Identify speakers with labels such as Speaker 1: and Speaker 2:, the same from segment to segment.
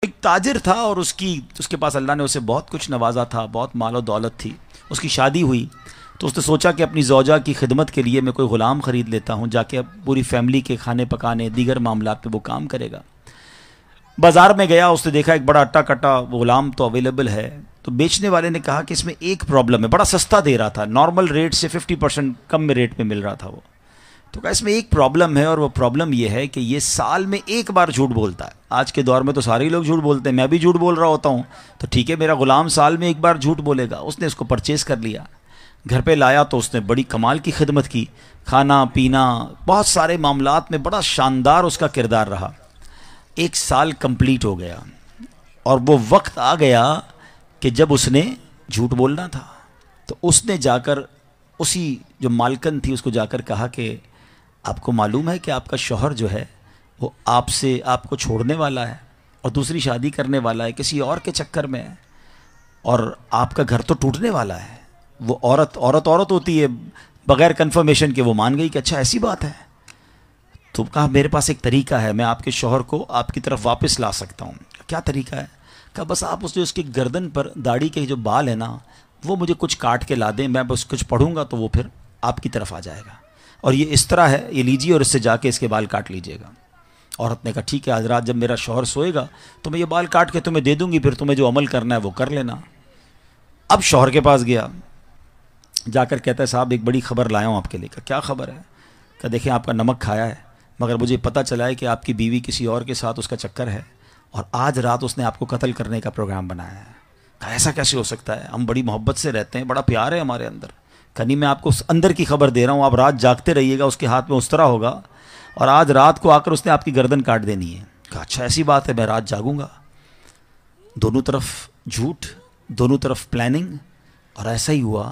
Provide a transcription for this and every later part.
Speaker 1: ایک تاجر تھا اور اس کے پاس اللہ نے اسے بہت کچھ نوازا تھا، بہت مال و دولت تھی۔ اس کی شادی ہوئی تو اس نے سوچا کہ اپنی زوجہ کی خدمت کے لیے میں کوئی غلام خرید لیتا ہوں، جا کے اب پوری فیملی کے کھانے پکانے دیگر معاملات میں وہ کام کرے گا۔ بازار میں گیا، اس نے دیکھا ایک بڑا اٹا کٹا غلام تو اویلیبل ہے، تو بیچنے والے نے کہا کہ اس میں ایک پرابلم ہے، بڑا سستا دے رہا تھا، نارمل ریٹ سے 50% کم میں ریٹ میں مل رہا تھا وہ، تو کہا اس میں ایک پرابلم ہے، اور وہ پرابلم یہ ہے کہ یہ سال میں ایک بار جھوٹ بولتا ہے۔ آج کے دور میں تو سارے لوگ جھوٹ بولتے ہیں، میں بھی جھوٹ بول رہا ہوتا ہوں، تو ٹھیک ہے میرا غلام سال میں ایک بار جھوٹ بولے گا۔ اس نے اس کو پرچیز کر لیا، گھر پہ لایا تو اس نے بڑی کمال کی خدمت کی، کھانا پینا بہت سارے معاملات میں بڑا شاندار اس کا کردار رہا۔ ایک سال کمپلیٹ ہو گیا اور وہ وقت آ گیا کہ جب اس نے جھوٹ بولنا تھا، تو اس نے جا کر اسی جو مالکن تھی اس کو جا کر کہا کہ آپ کو معلوم ہے کہ آپ کا شوہر جو ہے وہ آپ کو چھوڑنے والا ہے اور دوسری شادی کرنے والا ہے، کسی اور کے چکر میں ہے، اور آپ کا گھر تو ٹوٹنے والا ہے۔ وہ عورت ہوتی ہے، بغیر کنفرمیشن کے وہ مان گئی کہ اچھا ایسی بات ہے۔ تو کہا میرے پاس ایک طریقہ ہے، میں آپ کے شوہر کو آپ کی طرف واپس لا سکتا ہوں۔ کیا طریقہ ہے؟ کہا بس آپ اس کی گردن پر داڑھی کے جو بال ہیں نا، وہ مجھے کچھ کاٹ کے لا دیں، میں بس کچھ پڑھوں گا تو وہ پھر آپ کی طرف آ جائے گا، اور یہ اس طرح ہے، یہ لیجیے اور اس سے جا کے اس کے بال کاٹ لیجیے گا۔ عورت نے کہا ٹھیک ہے، آج رات جب میرا شوہر سوئے گا تو میں یہ بال کاٹ کے تمہیں دے دوں گی، پھر تمہیں جو عمل کرنا ہے وہ کر لینا۔ اب شوہر کے پاس گیا، جا کر کہتا ہے صاحب ایک بڑی خبر لایا ہوں آپ کے لیے۔ کہا کیا خبر ہے؟ کہ دیکھیں آپ کا نمک کھایا ہے، مگر مجھے پتہ چلا ہے کہ آپ کی بیوی کسی اور کے ساتھ اس کا چکر ہے، اور آج رات اس نے آپ کو قتل کرنے کا پروگرام بنایا ہے۔ کہا ایسا کیسے ہو سکتا ہے؟ ہم بڑی محبت سے رہتے ہیں، بڑا پیار ہے ہمارے اندر۔ کنی میں آپ کو اس اندر کی خبر دے رہا ہوں، آپ رات جاگتے رہیے گا، اس کے ہاتھ میں اس طرح ہوگا، اور آج رات کو آ کر اس نے آپ کی گردن کاٹ دینی ہے۔ کہا اچھا ایسی بات ہے، میں رات جاگوں گا۔ دونوں طرف جھوٹ، دونوں طرف پلاننگ، اور ایسا ہی ہوا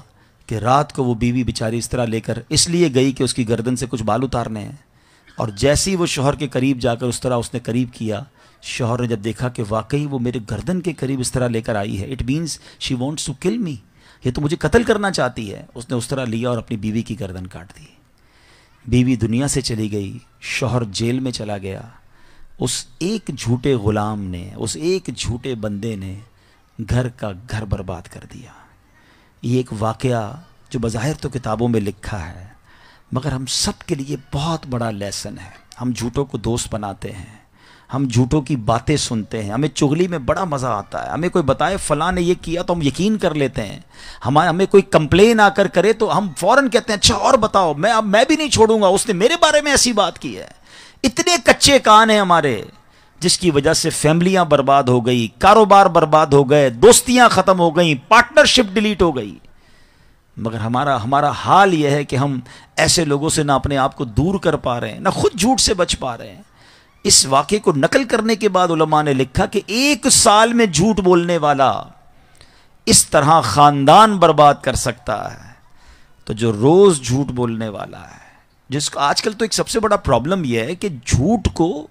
Speaker 1: کہ رات کو وہ بیوی بیچاری اس طرح لے کر اس لیے گئی کہ اس کی گردن سے کچھ بال اتارنے ہیں، اور جیسے ہی وہ شوہر کے قریب جا کر اس طرح اس نے قریب کیا، شوہر نے جب دیکھا کہ واقعی وہ میرے گردن کے قریب اس طرح لے کر آئی ہے، it means she wants to kill me, یہ تو مجھے قتل کرنا چاہتی ہے۔ اس نے اس طرح لیا اور اپنی بیوی کی گردن کاٹ دی۔ بیوی دنیا سے چلی گئی، شوہر جیل میں چلا گیا۔ اس ایک جھوٹے غلام نے، اس ایک جھوٹے بندے نے گھر کا گھر برباد کر دیا۔ یہ ایک واقعہ جو بظاہر تو کتابوں میں لکھا ہے، مگر ہم سب کے لیے بہت بڑا لیسن ہے۔ ہم جھوٹوں کو دوست بناتے ہیں، ہم جھوٹوں کی باتیں سنتے ہیں، ہمیں چغلی میں بڑا مزہ آتا ہے۔ ہمیں کوئی بتائے فلاں نے یہ کیا تو ہم یقین کر لیتے ہیں، ہمیں کوئی کمپلین آ کر کرے تو ہم فوراً کہتے ہیں اچھا اور بتاؤ، میں بھی نہیں چھوڑوں گا، اس نے میرے بارے میں ایسی بات کی ہے۔ اتنے کچے کان ہیں ہمارے، جس کی وجہ سے فیملیاں برباد ہو گئی، کاروبار برباد ہو گئے، دوستیاں ختم ہو گئیں، پارٹنرشپ ڈیلیٹ ہو گئی۔ مگر ہمارا حال یہ ہے کہ ہم ایسے لوگوں سے نہ اپنے آپ کو دور کر پا رہے ہیں، نہ خود جھوٹ سے بچ پا رہے ہیں۔ اس واقعے کو نقل کرنے کے بعد علماء نے لکھا کہ ایک سال میں جھوٹ بولنے والا اس طرح خاندان برباد کر سکتا ہے، تو جو روز جھوٹ بولنے والا ہے، جس کو آج کل تو ایک سب سے بڑا پرابلم یہ ہے کہ جھوٹ کو